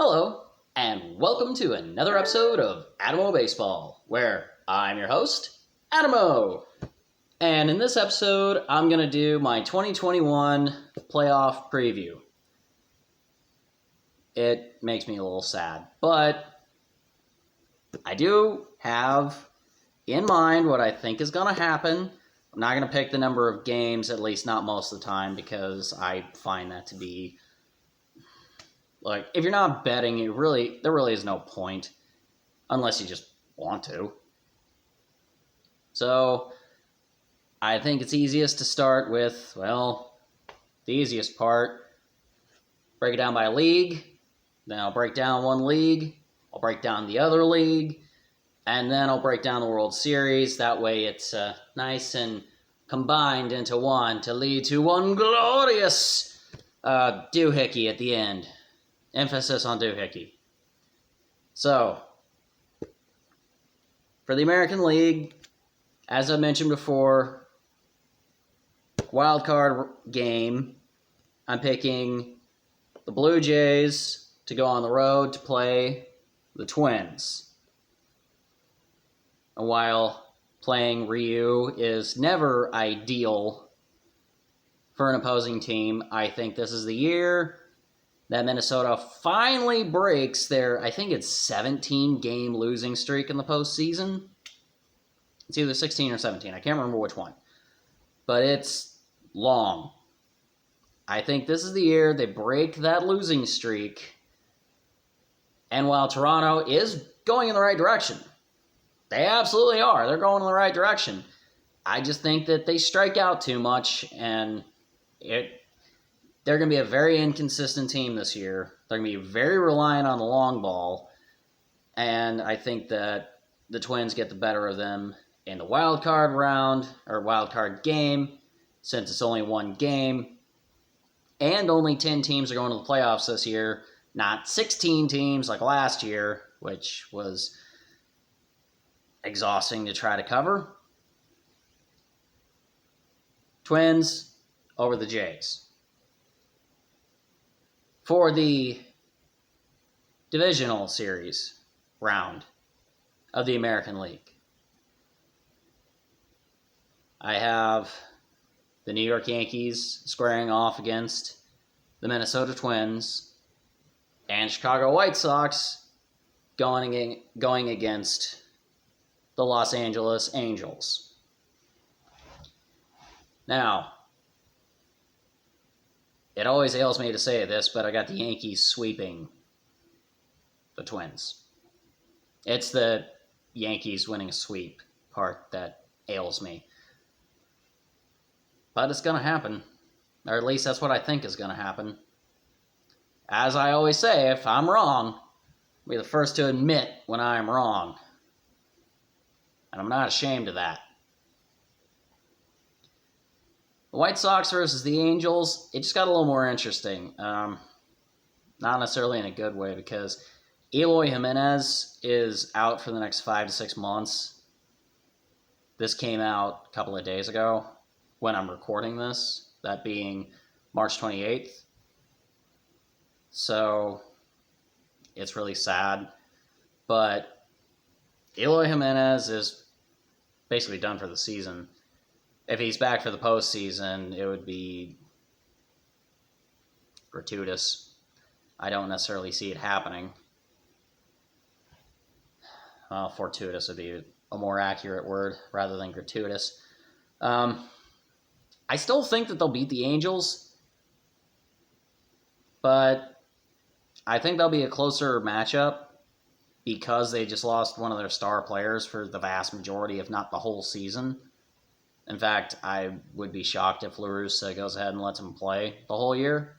Hello, and welcome to another episode of Adamo Baseball, where I'm your host, Adamo. And in this episode, I'm going to do my 2021 playoff preview. It makes me a little sad, but I do have in mind what I think is going to happen. I'm not going to pick the number of games, at least not most of the time, because I find that to be if you're not betting, there really is no point unless you just want to. So, I think it's easiest to start with, the easiest part. Break it down by league. Then I'll break down one league. I'll break down the other league. And then I'll break down the World Series. That way it's nice and combined into one to lead to one glorious doohickey at the end. Emphasis on doohickey. So, for the American League, as I mentioned before, wild card game, I'm picking the Blue Jays to go on the road to play the Twins. And while playing Ryu is never ideal for an opposing team, I think this is the year that Minnesota finally breaks their, I think it's 17-game losing streak in the postseason. It's either 16 or 17. I can't remember which one. But it's long. I think this is the year they break that losing streak. And while Toronto is going in the right direction, they absolutely are. They're going in the right direction. I just think that they strike out too much, and they're going to be a very inconsistent team this year. They're going to be very reliant on the long ball. And I think that the Twins get the better of them in the wild card round, or wild card game, since it's only one game. And only 10 teams are going to the playoffs this year, not 16 teams like last year, which was exhausting to try to cover. Twins over the Jays. For the Divisional Series round of the American League, I have the New York Yankees squaring off against the Minnesota Twins, and Chicago White Sox going against the Los Angeles Angels. Now, it always ails me to say this, but I got the Yankees sweeping the Twins. It's the Yankees winning a sweep part that ails me. But it's going to happen. Or at least that's what I think is going to happen. As I always say, if I'm wrong, I'll be the first to admit when I'm wrong. And I'm not ashamed of that. The White Sox versus the Angels, it just got a little more interesting. Not necessarily in a good way, because Eloy Jimenez is out for the next 5 to 6 months. This came out a couple of days ago when I'm recording this, that being March 28th. So, it's really sad. But Eloy Jimenez is basically done for the season. If he's back for the postseason, it would be gratuitous. I don't necessarily see it happening. Well, fortuitous would be a more accurate word rather than gratuitous. I still think that they'll beat the Angels, but I think they'll be a closer matchup because they just lost one of their star players for the vast majority, if not the whole season. In fact, I would be shocked if La Russa goes ahead and lets him play the whole year.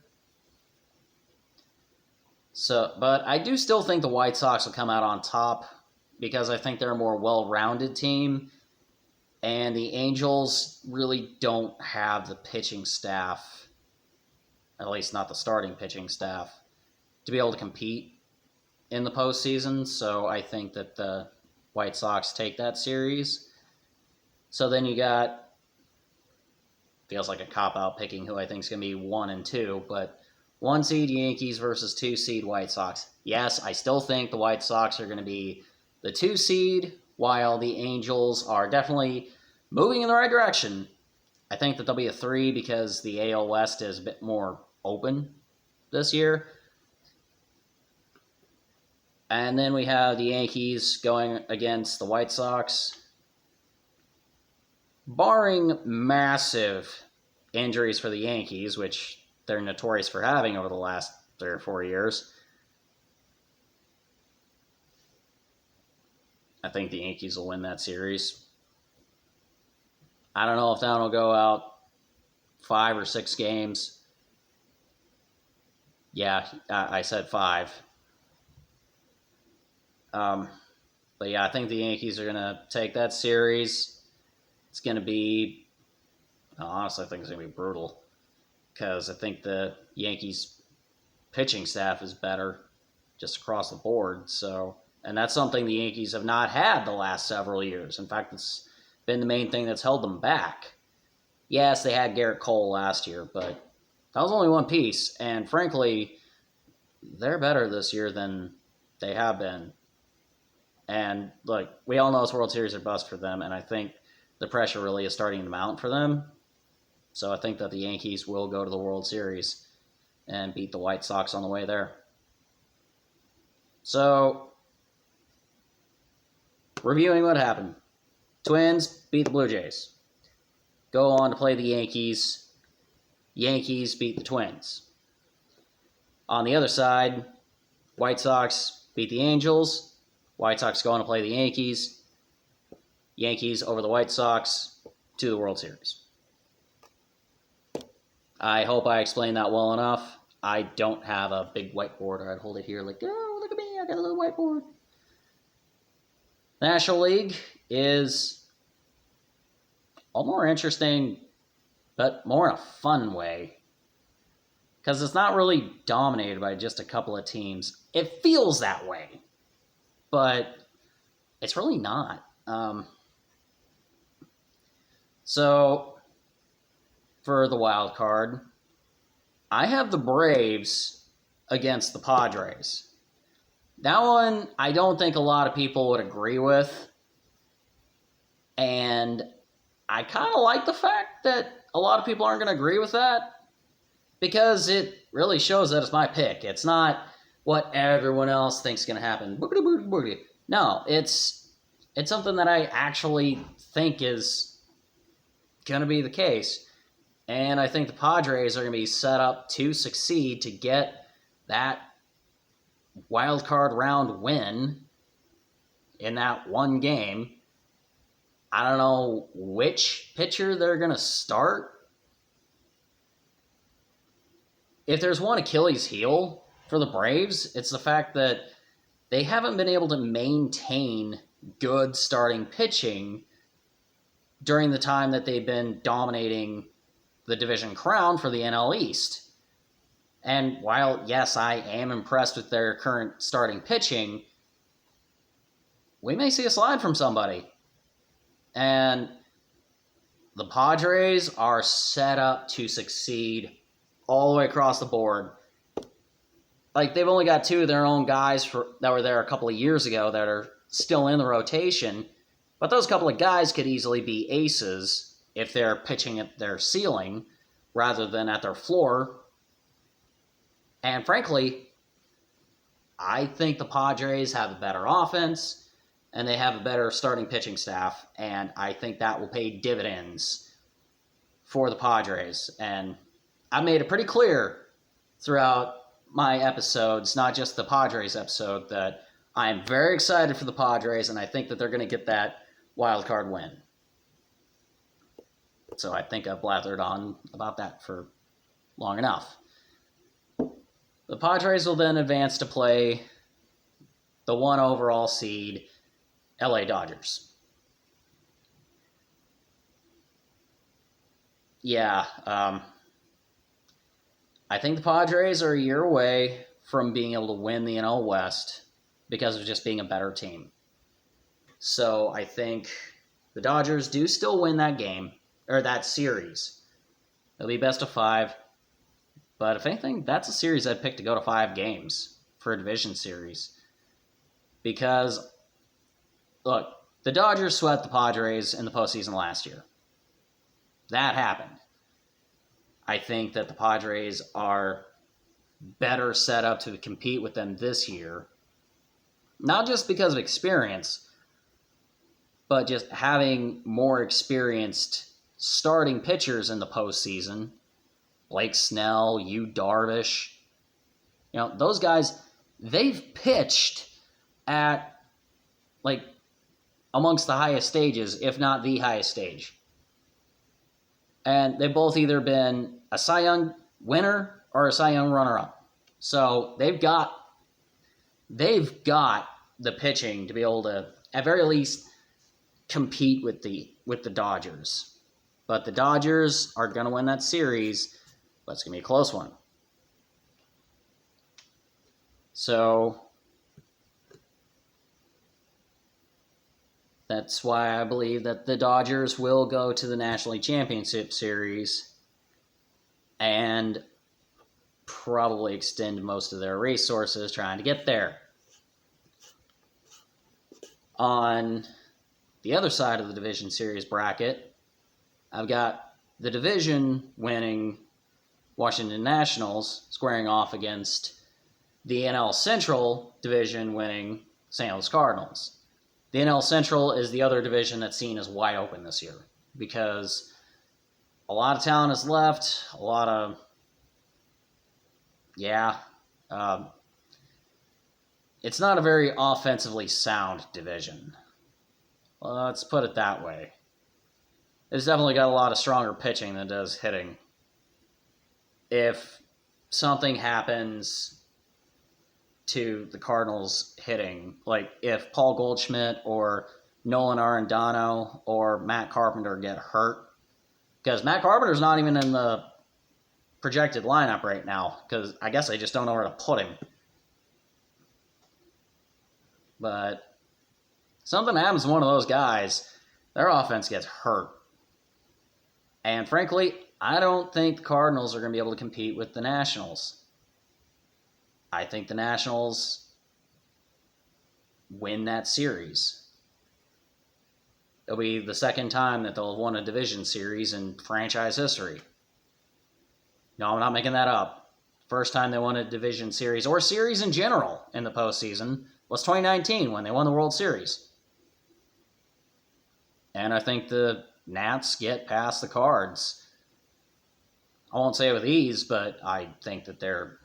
But I do still think the White Sox will come out on top because I think they're a more well-rounded team, and the Angels really don't have the pitching staff, at least not the starting pitching staff, to be able to compete in the postseason. So I think that the White Sox take that series. So then you got, feels like a cop-out picking who I think is going to be 1 and 2, but 1 seed Yankees versus 2 seed White Sox. Yes, I still think the White Sox are going to be the 2 seed, while the Angels are definitely moving in the right direction. I think that they'll be a 3 because the AL West is a bit more open this year. And then we have the Yankees going against the White Sox. Barring massive injuries for the Yankees, which they're notorious for having over the last 3 or 4 years, I think the Yankees will win that series. I don't know if that will go out 5 or 6 games. Yeah, I said 5. But yeah, I think the Yankees are going to take that series. It's going to be, honestly, I think it's going to be brutal because I think the Yankees pitching staff is better just across the board. So, and that's something the Yankees have not had the last several years. In fact, it's been the main thing that's held them back. Yes, they had Garrett Cole last year, but that was only one piece. And frankly, they're better this year than they have been. And look, we all know it's World Series or bust for them, and I think the pressure really is starting to mount for them. So I think that the Yankees will go to the World Series and beat the White Sox on the way there. So, reviewing what happened. Twins beat the Blue Jays. Go on to play the Yankees. Yankees beat the Twins. On the other side, White Sox beat the Angels. White Sox go on to play the Yankees. Yankees over the White Sox to the World Series. I hope I explained that well enough. I don't have a big whiteboard, or I'd hold it here like, oh, look at me, I got a little whiteboard. National League is all more interesting, but more in a fun way. Because it's not really dominated by just a couple of teams. It feels that way, but it's really not. So, for the wild card, I have the Braves against the Padres. That one, I don't think a lot of people would agree with. And I kind of like the fact that a lot of people aren't going to agree with that, because it really shows that it's my pick. It's not what everyone else thinks is going to happen. No, it's something that I actually think is going to be the case. And I think the Padres are going to be set up to succeed to get that wild card round win in that one game. I don't know which pitcher they're going to start. If there's one Achilles heel for the Braves, it's the fact that they haven't been able to maintain good starting pitching during the time that they've been dominating the division crown for the NL East. And while, yes, I am impressed with their current starting pitching, we may see a slide from somebody. And the Padres are set up to succeed all the way across the board. Like, they've only got 2 of their own guys that were there a couple of years ago that are still in the rotation. But those couple of guys could easily be aces if they're pitching at their ceiling rather than at their floor. And frankly, I think the Padres have a better offense and they have a better starting pitching staff, and I think that will pay dividends for the Padres. And I made it pretty clear throughout my episodes, not just the Padres episode, that I am very excited for the Padres, and I think that they're going to get that wild card win. So I think I've blathered on about that for long enough. The Padres will then advance to play the 1 overall seed LA Dodgers. Yeah, I think the Padres are a year away from being able to win the NL West because of just being a better team. So I think the Dodgers do still win that game, or that series. It'll be best of 5. But if anything, that's a series I'd pick to go to 5 games for a division series. Because, look, the Dodgers swept the Padres in the postseason last year. That happened. I think that the Padres are better set up to compete with them this year. Not just because of experience, but just having more experienced starting pitchers in the postseason. Blake Snell, Yu Darvish. Those guys, they've pitched at, like, amongst the highest stages, if not the highest stage. And they've both either been a Cy Young winner or a Cy Young runner-up. So they've got the pitching to be able to, at very least, compete with the Dodgers. But the Dodgers are going to win that series, but it's going to be a close one. So that's why I believe that the Dodgers will go to the National League Championship Series and probably extend most of their resources trying to get there. On the other side of the division series bracket, I've got the division-winning Washington Nationals squaring off against the NL Central division-winning St. Louis Cardinals. The NL Central is the other division that's seen as wide open this year because a lot of talent is left, a lot of, it's not a very offensively sound division. Well, let's put it that way. It's definitely got a lot of stronger pitching than it does hitting. If something happens to the Cardinals hitting, like if Paul Goldschmidt or Nolan Arendano or Matt Carpenter get hurt, because Matt Carpenter's not even in the projected lineup right now, because I guess I just don't know where to put him. But something happens to one of those guys, their offense gets hurt. And frankly, I don't think the Cardinals are going to be able to compete with the Nationals. I think the Nationals win that series. It'll be the second time that they'll have won a division series in franchise history. No, I'm not making that up. First time they won a division series, or series in general, in the postseason was 2019 when they won the World Series. And I think the Nats get past the Cards. I won't say it with ease, but I think that they're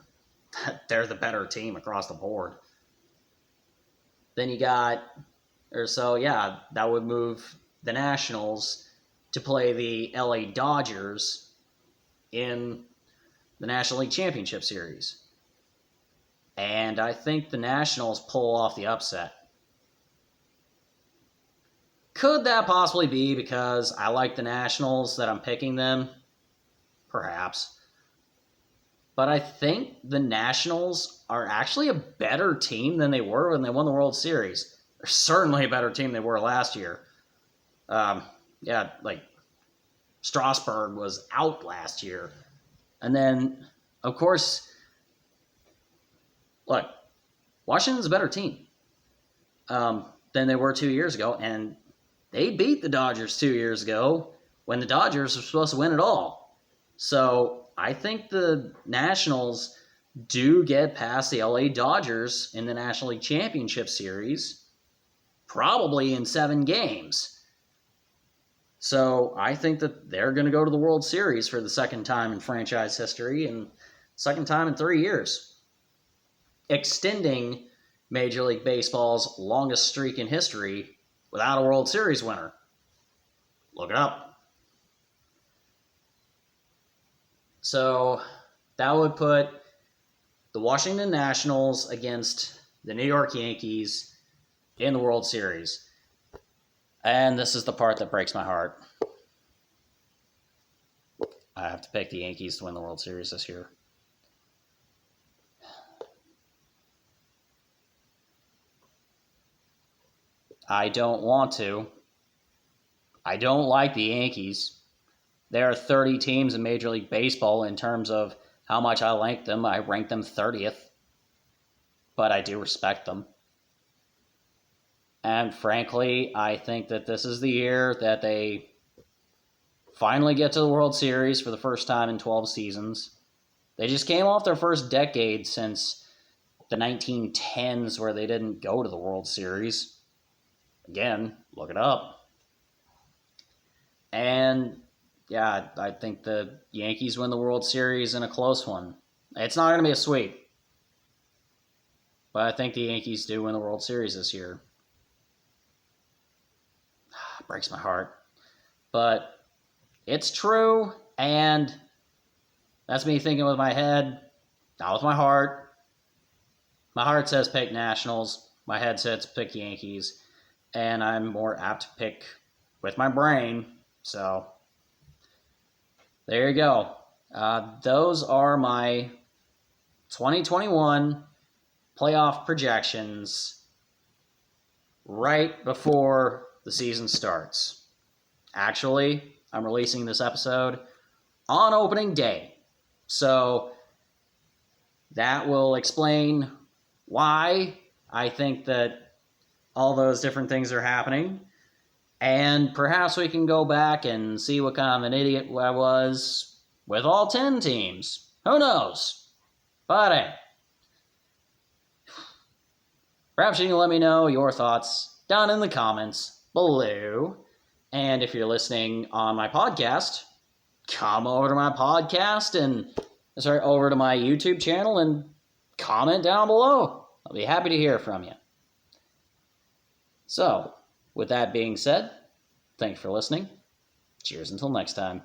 the better team across the board. Then you got, that would move the Nationals to play the LA Dodgers in the National League Championship Series. And I think the Nationals pull off the upset. Could that possibly be because I like the Nationals that I'm picking them? Perhaps. But I think the Nationals are actually a better team than they were when they won the World Series. They're certainly a better team than they were last year. Strasburg was out last year. And then, of course, look, Washington's a better team than they were 2 years ago. And they beat the Dodgers 2 years ago when the Dodgers were supposed to win it all. So I think the Nationals do get past the LA Dodgers in the National League Championship Series, probably in 7 games. So I think that they're going to go to the World Series for the second time in franchise history and second time in 3 years, extending Major League Baseball's longest streak in history without a World Series winner. Look it up. So that would put the Washington Nationals against the New York Yankees in the World Series. And this is the part that breaks my heart. I have to pick the Yankees to win the World Series this year. I don't want to. I don't like the Yankees. There are 30 teams in Major League Baseball in terms of how much I like them. I rank them 30th, but I do respect them. And frankly, I think that this is the year that they finally get to the World Series for the first time in 12 seasons. They just came off their first decade since the 1910s where they didn't go to the World Series. Again, look it up. And yeah, I think the Yankees win the World Series in a close one. It's not going to be a sweep, but I think the Yankees do win the World Series this year. It breaks my heart. But it's true, and that's me thinking with my head, not with my heart. My heart says pick Nationals. My head says pick Yankees. And I'm more apt to pick with my brain. So, there you go. Those are my 2021 playoff projections right before the season starts. Actually, I'm releasing this episode on opening day. So that will explain why I think that all those different things are happening. And perhaps we can go back and see what kind of an idiot I was with all 10 teams. Who knows? But hey, perhaps you can let me know your thoughts down in the comments below. And if you're listening on my podcast, come over to my podcast and over to my YouTube channel and comment down below. I'll be happy to hear from you. So, with that being said, thanks for listening. Cheers until next time.